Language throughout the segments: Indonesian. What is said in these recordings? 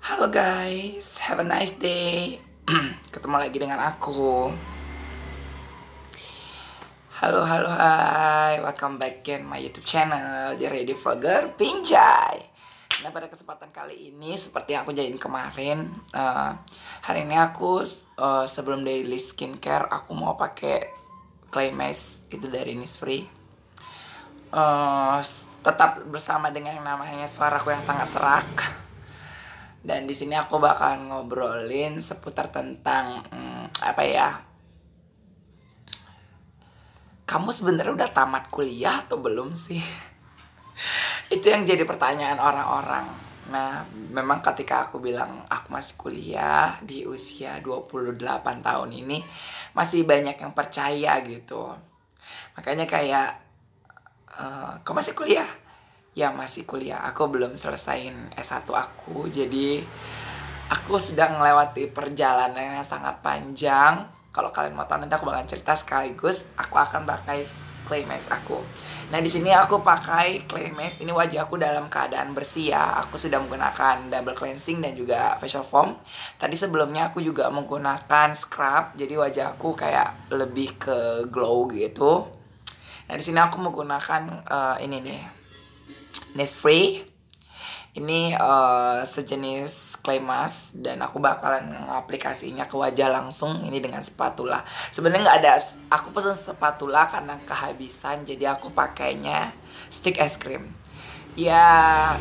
Halo guys, have a nice day. Ketemu lagi dengan aku. Halo, halo, hai. Welcome back in my YouTube channel, The Ready Vlogger Pinjai. Nah, pada kesempatan kali ini, seperti yang aku jadiin kemarin, hari ini aku sebelum daily skincare, aku mau pakai clay mask itu dari Innisfree. Tetap bersama dengan yang namanya suaraku yang sangat serak. Dan di sini aku bakalan ngobrolin seputar tentang apa ya? Kamu sebenarnya udah tamat kuliah atau belum sih? Itu yang jadi pertanyaan orang-orang. Nah, memang ketika aku bilang aku masih kuliah di usia 28 tahun ini, masih banyak yang percaya gitu. Makanya kayak, kau masih kuliah? Ya masih kuliah, aku belum selesaiin S1 aku. Jadi aku sedang melewati perjalanan yang sangat panjang. Kalau kalian mau tahu nanti aku bakal cerita sekaligus aku akan pakai clay mask aku. Nah, di sini aku pakai clay mask. Ini wajahku dalam keadaan bersih ya. Aku sudah menggunakan double cleansing dan juga facial foam. Tadi sebelumnya aku juga menggunakan scrub. Jadi wajahku kayak lebih ke glow gitu. Nah, di sini aku menggunakan ini nih, Innisfree. Ini sejenis clay mask dan aku bakalan aplikasinya ke wajah langsung ini dengan spatula. Sebenarnya nggak ada, aku pesen spatula karena kehabisan, jadi aku pakainya stick es krim. Ya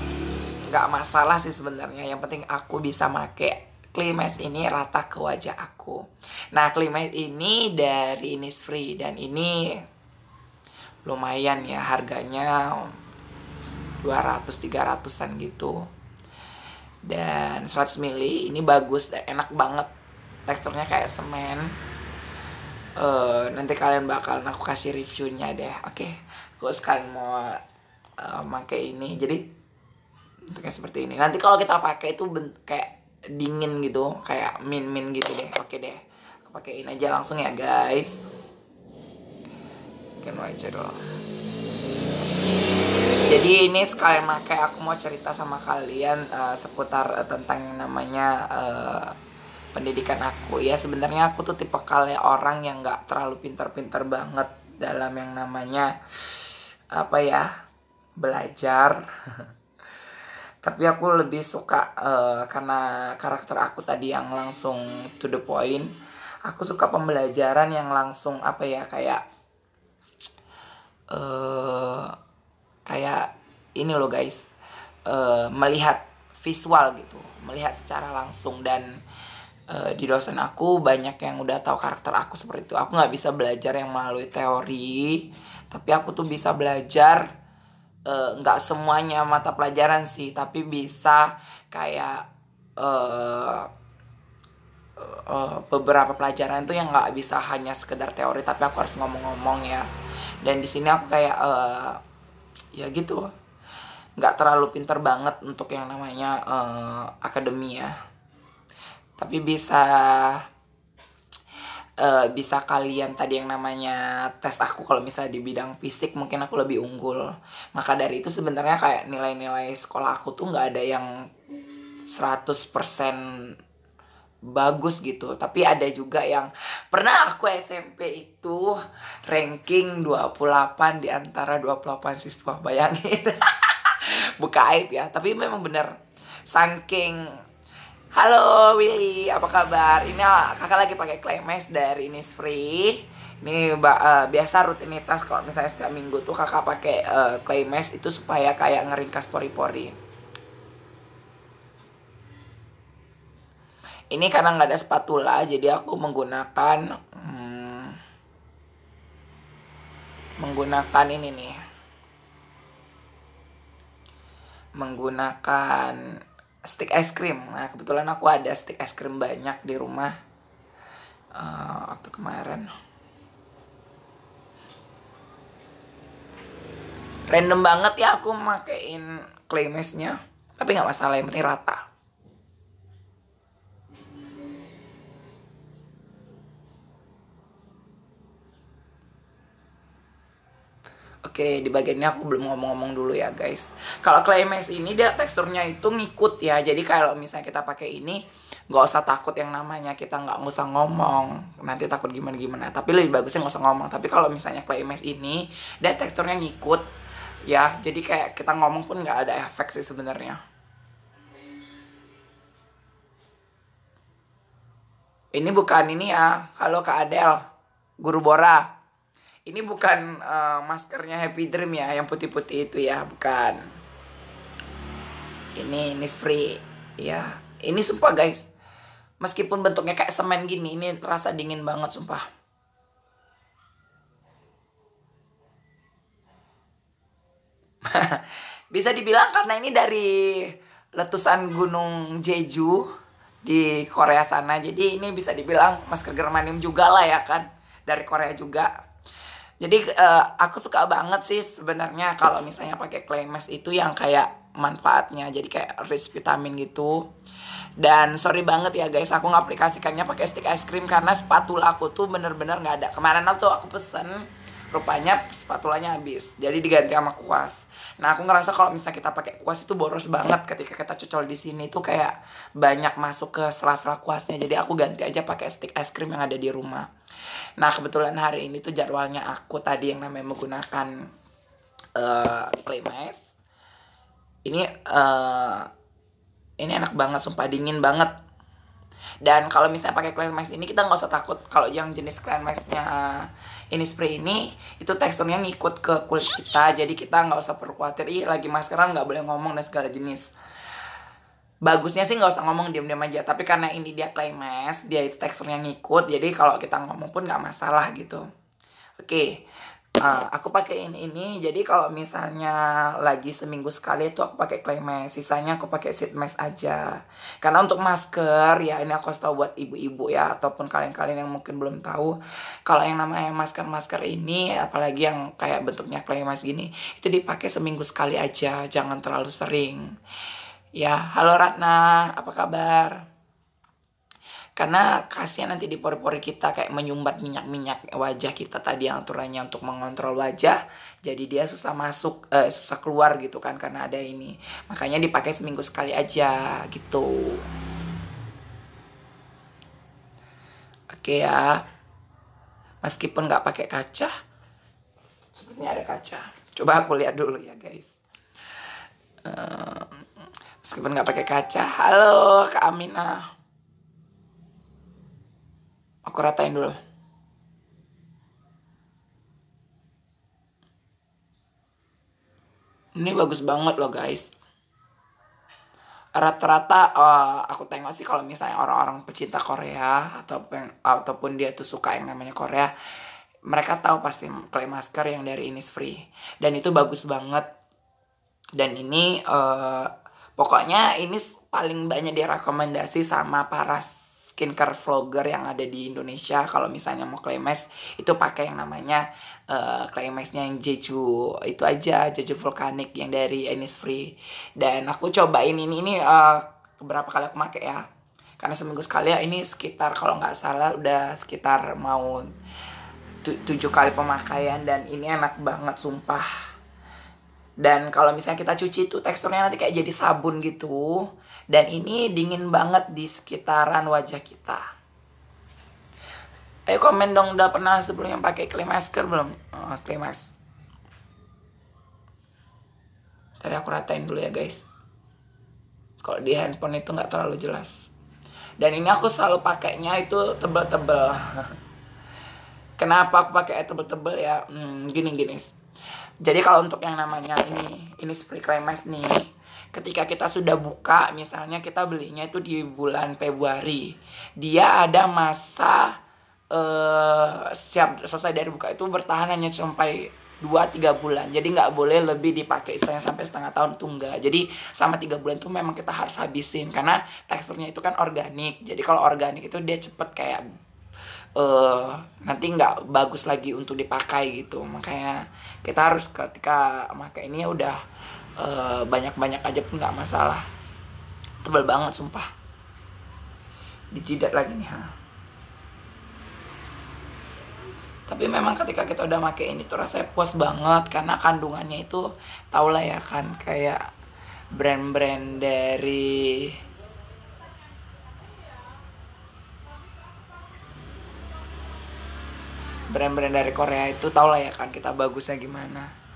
nggak masalah sih sebenarnya. Yang penting aku bisa make clay mask ini rata ke wajah aku. Nah, clay mask ini dari Innisfree dan ini lumayan ya harganya, 200-300an gitu. Dan 100 ml ini bagus dan enak banget. Teksturnya kayak semen. Nanti kalian bakalan aku kasih reviewnya deh. Oke, aku sekalian mau pakai ini. Jadi bentuknya seperti ini. Nanti kalau kita pakai itu kayak dingin gitu, kayak min gitu deh. Oke deh, aku pakein aja langsung ya guys. Mungkin aja dulu. Jadi ini sekalian pakai aku mau cerita sama kalian seputar tentang yang namanya pendidikan aku. Ya sebenarnya aku tuh tipe kali orang yang nggak terlalu pintar-pintar banget dalam yang namanya apa ya, belajar. Tapi aku lebih suka karena karakter aku tadi yang langsung to the point. Aku suka pembelajaran yang langsung apa ya, kayak ini loh guys, melihat visual gitu, melihat secara langsung. Dan di dosen aku banyak yang udah tahu karakter aku seperti itu. Aku nggak bisa belajar yang melalui teori, tapi aku tuh bisa belajar nggak semuanya mata pelajaran sih, tapi bisa kayak beberapa pelajaran itu yang nggak bisa hanya sekedar teori, tapi aku harus ngomong-ngomong ya. Dan di sini aku kayak ya gitu, nggak terlalu pinter banget untuk yang namanya akademi ya, tapi bisa kalian tadi yang namanya tes aku kalau misalnya di bidang fisik mungkin aku lebih unggul. Maka dari itu sebenarnya kayak nilai-nilai sekolah aku tuh nggak ada yang 100% bagus gitu, tapi ada juga yang pernah aku SMP itu ranking 28 di antara 28 siswa, bayangin. Buka aib ya, tapi memang bener saking. Halo Willy, apa kabar? Ini kakak lagi pakai clay mask dari Innisfree. Ini biasa rutinitas kalau misalnya setiap minggu tuh kakak pakai clay mask itu supaya kayak ngeringkas pori-pori. Ini karena nggak ada spatula, jadi aku menggunakan ini nih, menggunakan stick es krim. Nah, kebetulan aku ada stick es krim banyak di rumah waktu kemarin. Random banget ya aku makein clay mask-nya, tapi nggak masalah, yang penting rata. Oke, di bagian ini aku belum ngomong-ngomong dulu ya guys. Kalau clay mask ini dia teksturnya itu ngikut ya. Jadi kalau misalnya kita pakai ini, nggak usah takut yang namanya kita nggak usah ngomong. Nanti takut gimana-gimana. Tapi lebih bagusnya nggak usah ngomong. Tapi kalau misalnya clay mask ini, dia teksturnya ngikut ya. Jadi kayak kita ngomong pun nggak ada efek sih sebenarnya. Ini bukan ini ya. Halo Kak Adel, Guru Bora. Ini bukan maskernya Happy Dream ya, yang putih-putih itu ya, bukan. Ini Innisfree ya. Ini sumpah guys, meskipun bentuknya kayak semen gini, ini terasa dingin banget sumpah. Bisa dibilang karena ini dari letusan Gunung Jeju di Korea sana. Jadi ini bisa dibilang masker germanium juga lah ya kan, dari Korea juga. Jadi aku suka banget sih sebenarnya kalau misalnya pakai clay mask itu yang kayak manfaatnya jadi kayak rich vitamin gitu. Dan sorry banget ya guys, aku ngaplikasikannya pakai stick ice cream karena spatula aku tuh bener-bener nggak ada. Kemarin tuh aku pesen, rupanya spatulanya habis, jadi diganti sama kuas. Nah aku ngerasa kalau misalnya kita pakai kuas itu boros banget ketika kita cocol di sini tuh kayak banyak masuk ke sela-sela kuasnya. Jadi aku ganti aja pakai stick ice cream yang ada di rumah. Nah kebetulan hari ini tuh jadwalnya aku tadi yang namanya menggunakan clay mask. Ini enak banget, sumpah dingin banget. Dan kalau misalnya pakai clay mask ini kita nggak usah takut kalau yang jenis clay masknya Innisfree ini itu teksturnya ngikut ke kulit kita. Jadi kita nggak usah perlu khawatir, lagi maskeran nggak boleh ngomong dan segala jenis. Bagusnya sih nggak usah ngomong, diam-diam aja. Tapi karena ini dia clay mask, dia itu teksturnya ngikut, jadi kalau kita ngomong pun nggak masalah gitu. Oke, aku pakai ini. Jadi kalau misalnya lagi seminggu sekali itu aku pakai clay mask, sisanya aku pakai sheet mask aja. Karena untuk masker ya ini aku harus tahu buat ibu-ibu ya, ataupun kalian-kalian yang mungkin belum tahu, kalau yang namanya masker ini, apalagi yang kayak bentuknya clay mask gini, itu dipakai seminggu sekali aja, jangan terlalu sering. Ya, halo Ratna, apa kabar? Karena kasihan nanti di pori-pori kita kayak menyumbat minyak-minyak wajah kita tadi yang aturannya untuk mengontrol wajah. Jadi dia susah masuk, susah keluar gitu kan karena ada ini. Makanya dipakai seminggu sekali aja gitu. Oke ya. Meskipun nggak pakai kaca, sepertinya ada kaca. Coba aku lihat dulu ya guys. Meskipun nggak pakai kaca. Halo Kak Aminah. Aku ratain dulu. Ini bagus banget loh guys. Rata-rata aku tengok sih kalau misalnya orang-orang pecinta Korea ataupun dia tuh suka yang namanya Korea, mereka tahu pasti clay masker yang dari Innisfree. Dan itu bagus banget. Dan ini pokoknya ini paling banyak direkomendasi sama para skincare vlogger yang ada di Indonesia. Kalau misalnya mau clay mask itu pakai yang namanya clay masknya yang Jeju itu aja, Jeju Volcanic yang dari Innisfree. Dan aku cobain ini beberapa kali aku pakai ya, karena seminggu sekali ya. Ini sekitar kalau nggak salah udah sekitar mau 7 kali pemakaian dan ini enak banget sumpah. Dan kalau misalnya kita cuci tuh teksturnya nanti kayak jadi sabun gitu. Dan ini dingin banget di sekitaran wajah kita. Ayo komen dong, udah pernah sebelumnya pakai clay masker belum? Clay mask. Tadi aku ratain dulu ya guys. Kalau di handphone itu nggak terlalu jelas. Dan ini aku selalu pakainya itu tebel-tebel. Kenapa aku pakai tebel-tebel ya? Gini. Jadi kalau untuk yang namanya ini spray clay mask nih, ketika kita sudah buka, misalnya kita belinya itu di bulan Februari, dia ada masa siap selesai dari buka itu bertahan hanya sampai 2-3 bulan. Jadi nggak boleh lebih dipakai istilahnya sampai setengah tahun tuh enggak. Jadi sama 3 bulan tuh memang kita harus habisin karena teksturnya itu kan organik. Jadi kalau organik itu dia cepet kayak nanti nggak bagus lagi untuk dipakai gitu. Makanya kita harus ketika pakai ini ya udah banyak-banyak aja pun nggak masalah. Tebal banget sumpah. Dijidat lagi nih. Tapi memang ketika kita udah pakai ini tuh rasanya puas banget karena kandungannya itu tau lah ya kan, kayak brand-brand dari Korea itu tau lah ya kan kita bagusnya gimana.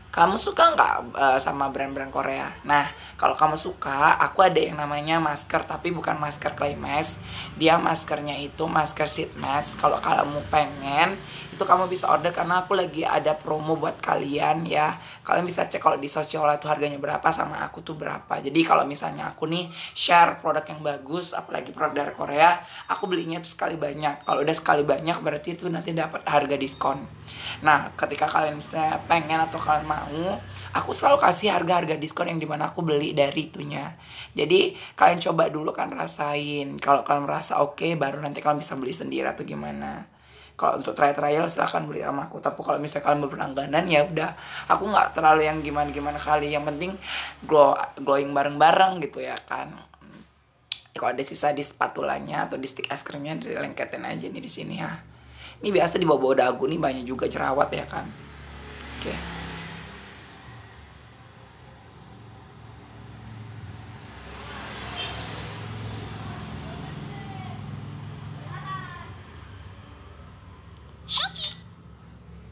Kamu suka nggak sama brand-brand Korea? Nah, kalau kamu suka, aku ada yang namanya masker, tapi bukan masker clay mask. Dia maskernya itu masker sheet mask. Kalau kamu pengen, itu kamu bisa order karena aku lagi ada promo buat kalian ya. Kalian bisa cek kalau di sosial itu harganya berapa sama aku tuh berapa. Jadi kalau misalnya aku nih share produk yang bagus, apalagi produk dari Korea, aku belinya itu sekali banyak. Kalau udah sekali banyak berarti itu nanti dapat harga diskon. Nah, ketika kalian misalnya pengen atau kalian mau, aku selalu kasih harga-harga diskon yang dimana aku beli dari itunya. Jadi kalian coba dulu kan, rasain. Kalau kalian merasa oke, baru nanti kalian bisa beli sendiri atau gimana. Kalau untuk trial silahkan beli sama aku. Tapi kalau misalnya kalian berlangganan ya udah, aku nggak terlalu yang gimana-gimana kali. Yang penting glowing bareng-bareng gitu ya kan. Kalau ada sisa di spatulanya atau di stick es krimnya, dilengketin aja nih di sini ya. Ini biasa di bawah-bawah dagu nih banyak juga jerawat ya kan. Oke.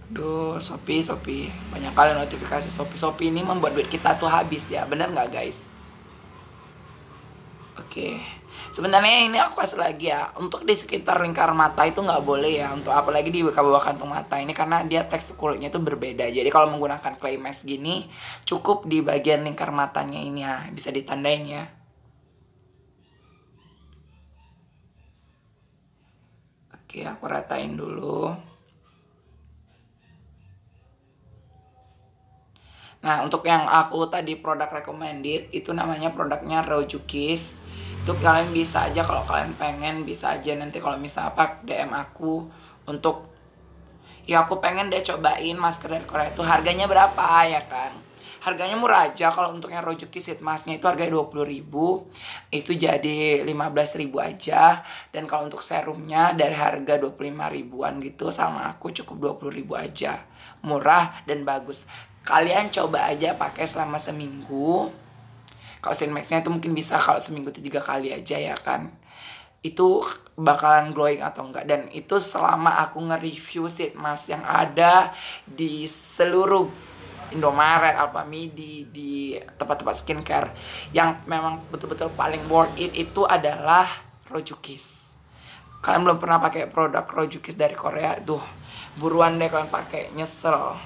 Aduh, Shopee. Banyak kali notifikasi Shopee. Shopee ini membuat duit kita tuh habis ya. Bener nggak guys? Oke. Sebenarnya ini aku kasih lagi ya. Untuk di sekitar lingkar mata itu nggak boleh ya. Untuk apalagi di bawah kantung mata ini karena dia tekstur kulitnya itu berbeda. Jadi kalau menggunakan clay mask gini, cukup di bagian lingkar matanya ini ya. Bisa ditandain ya. Oke, aku ratain dulu. Nah, untuk yang aku tadi produk recommended, itu namanya produknya Rojukis. Itu kalian bisa aja kalau kalian pengen, bisa aja nanti kalau misalnya apa DM aku untuk, ya aku pengen deh cobain masker dari Korea itu harganya berapa ya kan. Harganya murah aja. Kalau untuk yang Rojukis sheet masknya itu harganya 20.000, itu jadi 15.000 aja. Dan kalau untuk serumnya dari harga 25 ribuan gitu, sama aku cukup 20.000 aja. Murah dan bagus. Kalian coba aja pakai selama seminggu. Kalau sheet masknya itu mungkin bisa kalau seminggu itu 3 kali aja ya kan. Itu bakalan glowing atau enggak. Dan itu selama aku nge-review sheet mask yang ada di seluruh Indomaret, Alfamidi, di tempat-tempat skincare, yang memang betul-betul paling worth it itu adalah Rojukis. Kalian belum pernah pakai produk Rojukis dari Korea, tuh buruan deh kalian pakai, nyesel.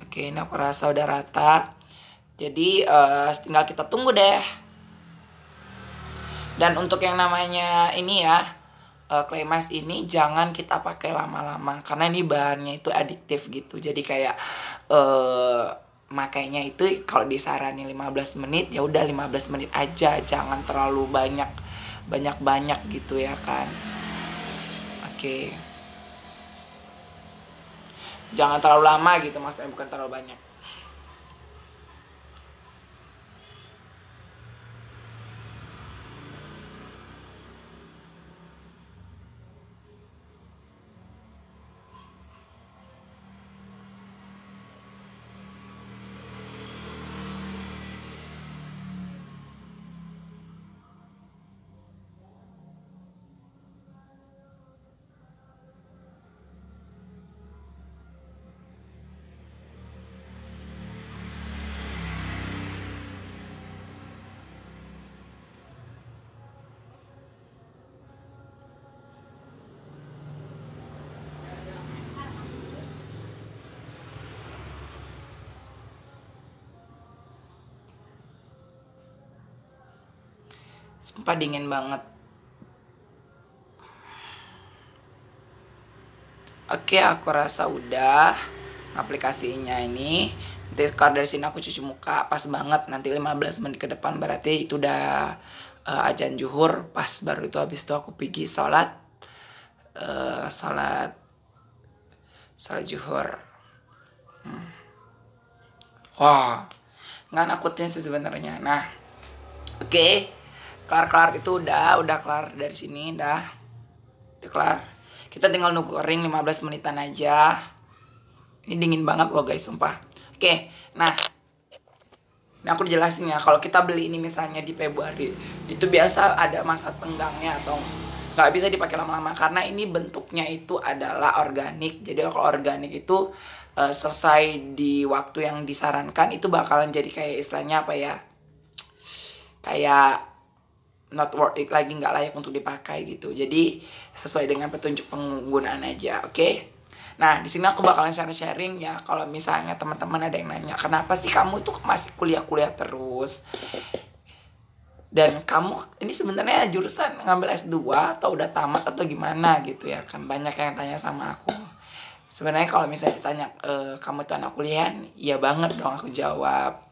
Oke, ini aku rasa udah rata. Jadi tinggal kita tunggu deh. Dan untuk yang namanya ini ya, clay mask ini jangan kita pakai lama-lama karena ini bahannya itu adiktif gitu. Jadi kayak makainya itu kalau disaranin 15 menit ya udah 15 menit aja, jangan terlalu banyak gitu ya kan. Oke. Jangan terlalu lama gitu, maksudnya bukan terlalu banyak. Sumpah dingin banget. Oke, aku rasa udah aplikasinya ini. Nanti keluar dari sini aku cuci muka, pas banget. Nanti 15 menit ke depan berarti itu udah azan zuhur. Pas baru itu habis itu aku pergi sholat zuhur. Wah, nggak nakutin sih sebenarnya. Nah, Oke, kelar itu udah kelar dari sini, udah kelar. Kita tinggal nunggu kering 15 menitan aja. Ini dingin banget loh guys, sumpah. Oke, nah ini aku jelasin ya, kalau kita beli ini misalnya di Februari, itu biasa ada masa tenggangnya atau nggak bisa dipakai lama-lama karena ini bentuknya itu adalah organik. Jadi kalau organik itu selesai di waktu yang disarankan itu bakalan jadi kayak istilahnya apa ya? Kayak not worth it lagi, nggak layak untuk dipakai gitu. Jadi sesuai dengan petunjuk penggunaan aja, oke? Nah, di sini aku bakalan sharing ya. Kalau misalnya teman-teman ada yang nanya, kenapa sih kamu tuh masih kuliah-kuliah terus? Dan kamu ini sebenarnya jurusan ngambil S2 atau udah tamat atau gimana gitu ya kan? Banyak yang tanya sama aku. Sebenarnya kalau misalnya ditanya, kamu tuh anak kuliah? Iya banget dong aku jawab.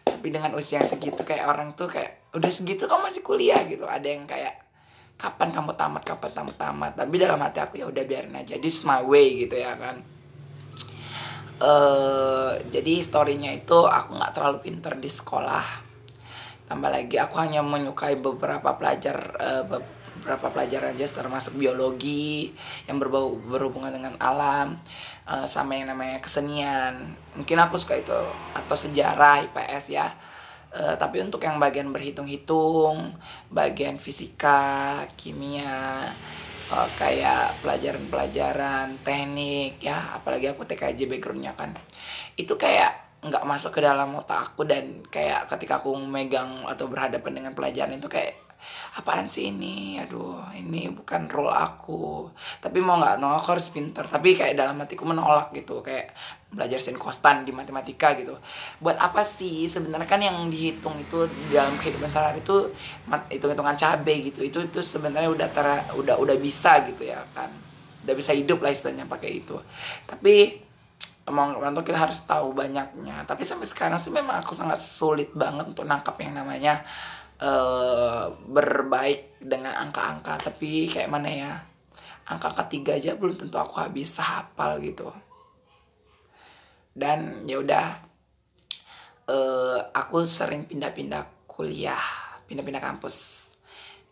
Tapi dengan usia yang segitu kayak orang tuh kayak udah segitu kamu masih kuliah gitu. Ada yang kayak kapan kamu tamat. Tapi dalam hati aku ya udah biarin aja, this my way gitu ya kan. Jadi storynya itu aku nggak terlalu pinter di sekolah, tambah lagi aku hanya menyukai beberapa pelajaran aja, termasuk biologi yang berhubungan dengan alam, sama yang namanya kesenian, mungkin aku suka itu, atau sejarah, IPS ya. Tapi untuk yang bagian berhitung-hitung, bagian fisika, kimia, kayak pelajaran-pelajaran teknik ya, apalagi aku TKJ backgroundnya kan, itu kayak nggak masuk ke dalam otak aku. Dan kayak ketika aku megang atau berhadapan dengan pelajaran itu kayak apaan sih ini, aduh ini bukan role aku. Tapi mau nggak mau aku harus pinter, tapi kayak dalam hatiku menolak gitu, kayak belajar sin kostan di matematika gitu. Buat apa sih sebenarnya, kan yang dihitung itu dalam kehidupan sehari itu hitung-hitungan cabai gitu, itu sebenarnya udah bisa gitu ya kan, udah bisa hidup lah istilahnya pakai itu. Tapi emang kita harus tahu banyaknya. Tapi sampai sekarang sih memang aku sangat sulit banget untuk nangkap yang namanya berbaik dengan angka-angka. Tapi kayak mana ya, angka ketiga aja belum tentu aku bisa hafal gitu. Dan ya udah, aku sering pindah-pindah kuliah, pindah-pindah kampus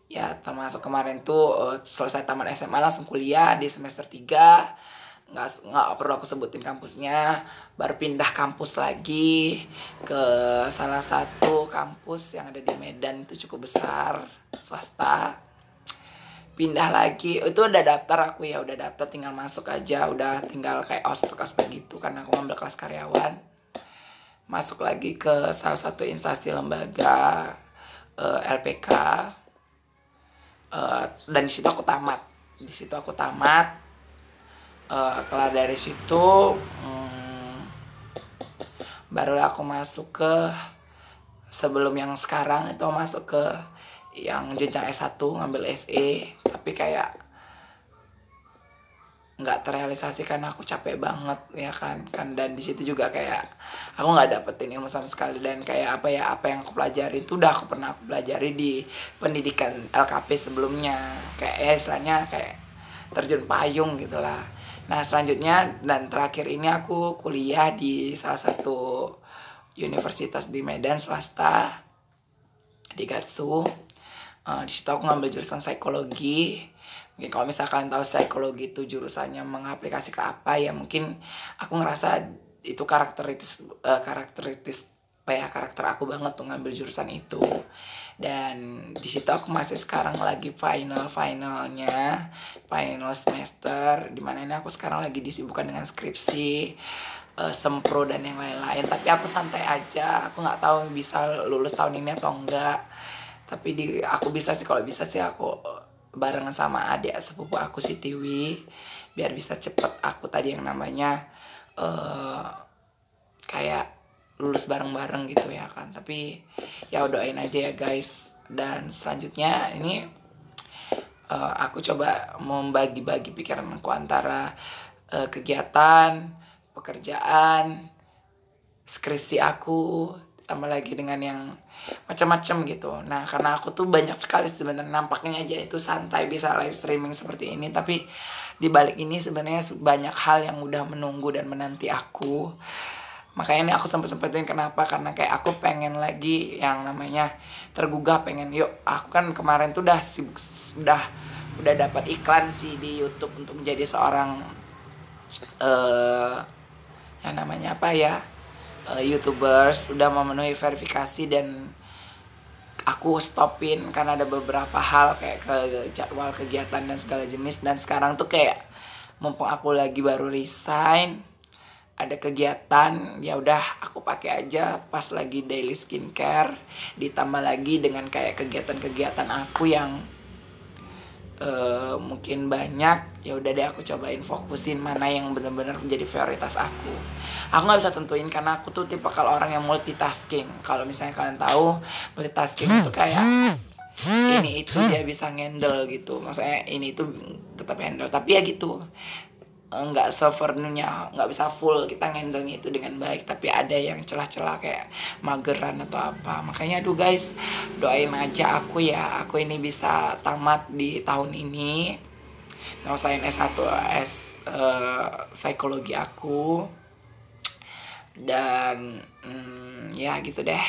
ya, termasuk kemarin tuh selesai tamat SMA langsung kuliah di semester 3. Nggak perlu aku sebutin kampusnya, baru pindah kampus lagi ke salah satu kampus yang ada di Medan, itu cukup besar, swasta. Pindah lagi, itu udah daftar aku ya, udah daftar, tinggal masuk aja, udah tinggal kayak ospek gitu karena aku ngambil kelas karyawan. Masuk lagi ke salah satu instansi lembaga, LPK, dan di situ aku tamat. Kelar dari situ, barulah aku masuk ke, sebelum yang sekarang itu masuk ke yang jenjang S1 ngambil SE. Tapi kayak nggak terrealisasi karena aku capek banget ya kan. Dan di situ juga kayak aku nggak dapetin ilmu sama sekali. Dan kayak apa yang aku pelajari itu udah aku pernah pelajari di pendidikan LKP sebelumnya, kayak istilahnya kayak terjun payung gitulah. Nah selanjutnya dan terakhir ini aku kuliah di salah satu universitas di Medan, swasta, di Gatsu. Di situ aku ngambil jurusan psikologi. Mungkin kalau misalkan tahu psikologi itu jurusannya mengaplikasi ke apa ya, mungkin aku ngerasa itu karakter aku banget tuh ngambil jurusan itu. Dan di situ aku masih sekarang lagi final semester, dimana ini aku sekarang lagi disibukkan dengan skripsi, sempro dan yang lain-lain. Tapi aku santai aja, aku nggak tahu bisa lulus tahun ini atau enggak. Tapi aku bisa sih, kalau bisa sih aku barengan sama adik sepupu aku si Tiwi, biar bisa cepet aku tadi yang namanya kayak lulus bareng-bareng gitu ya kan. Tapi ya doain aja ya guys. Dan selanjutnya ini aku coba membagi-bagi pikiranku antara kegiatan, pekerjaan, skripsi aku, tambah lagi dengan yang macam-macam gitu. Nah karena aku tuh banyak sekali sebenarnya, nampaknya aja itu santai bisa live streaming seperti ini, tapi di balik ini sebenarnya banyak hal yang udah menunggu dan menanti aku. Makanya ini aku sempetin kenapa, karena kayak aku pengen lagi yang namanya tergugah, pengen yuk. Aku kan kemarin tuh udah sibuk, udah dapat iklan sih di YouTube untuk menjadi seorang yang namanya apa ya, YouTubers, udah memenuhi verifikasi, dan aku stopin karena ada beberapa hal kayak ke jadwal kegiatan dan segala jenis. Dan sekarang tuh kayak mumpung aku lagi baru resign, ada kegiatan, ya udah aku pakai aja pas lagi daily skincare, ditambah lagi dengan kayak kegiatan-kegiatan aku yang mungkin banyak. Ya udah deh, aku cobain fokusin mana yang benar-benar menjadi prioritas aku. Aku nggak bisa tentuin karena aku tuh tipe kalau orang yang multitasking. Kalau misalnya kalian tahu, multitasking itu kayak ini itu dia bisa handle gitu. Maksudnya ini itu tetap handle, tapi ya gitu, nggak sepenuhnya, nggak bisa full kita ngendalnya itu dengan baik, tapi ada yang celah-celah kayak mageran atau apa. Makanya aduh guys, doain aja aku ya, aku ini bisa tamat di tahun ini, ngerasain S1 psikologi aku. Dan ya gitu deh.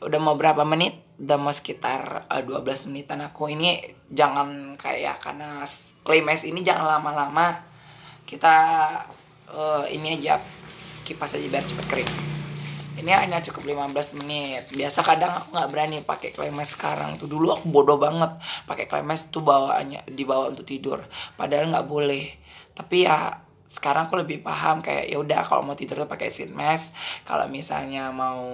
Udah mau berapa menit? Udah mau sekitar 12 menitan aku. Ini jangan kayak, karena claim S ini jangan lama-lama. Kita ini aja, kipas aja biar cepet kering. Ini hanya cukup 15 menit. Biasa kadang aku nggak berani pakai claim S sekarang tuh. Dulu aku bodoh banget pakai claim S tuh, bawaannya dibawa untuk tidur, padahal nggak boleh. Tapi ya sekarang aku lebih paham kayak ya udah, kalau mau tidur tuh pakai sheet mask. Kalau misalnya mau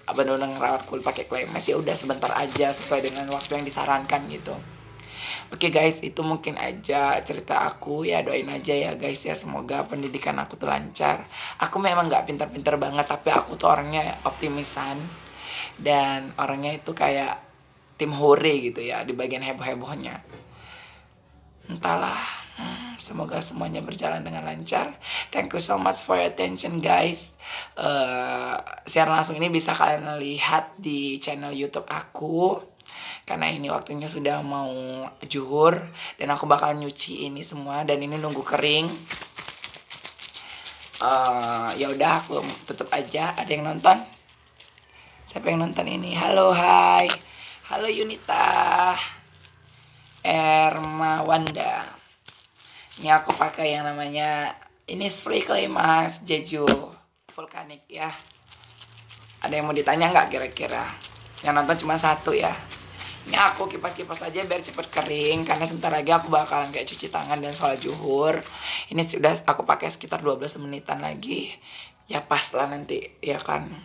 benar-benar ngerawat kulit pakai clay mask, ya udah sebentar aja sesuai dengan waktu yang disarankan gitu. Oke guys, itu mungkin aja cerita aku ya. Doain aja ya guys ya, semoga pendidikan aku tuh lancar. Aku memang nggak pintar-pintar banget, tapi aku tuh orangnya optimisan dan orangnya itu kayak tim hore gitu ya di bagian heboh-hebohnya. Entahlah, semoga semuanya berjalan dengan lancar. Thank you so much for your attention guys. Siaran langsung ini bisa kalian lihat di channel YouTube aku, karena ini waktunya sudah mau zuhur dan aku bakal nyuci ini semua, dan ini nunggu kering. Ya udah, aku tutup aja. Ada yang nonton? Siapa yang nonton ini? Halo, hai. Halo Yunita Ermawanda. Ini aku pakai yang namanya ini spray clay mask Jeju Vulkanik ya. Ada yang mau ditanya nggak kira-kira? Yang nonton cuma satu ya. Ini aku kipas-kipas aja biar cepet kering, karena sebentar lagi aku bakalan kayak cuci tangan dan sholat zuhur. Ini sudah aku pakai sekitar 12 menitan lagi. Ya pas lah nanti ya kan.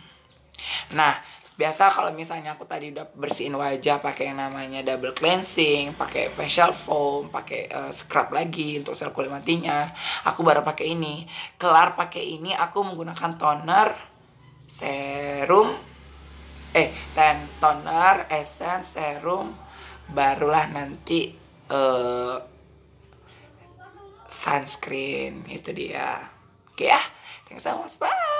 Nah, biasa kalau misalnya aku tadi udah bersihin wajah pakai yang namanya double cleansing, pakai facial foam, pakai scrub lagi untuk sel kulit matinya, aku baru pakai ini. Kelar pakai ini, aku menggunakan toner, serum, toner, essence, serum, barulah nanti sunscreen. Itu dia. Oke ya, thanks so much, bye.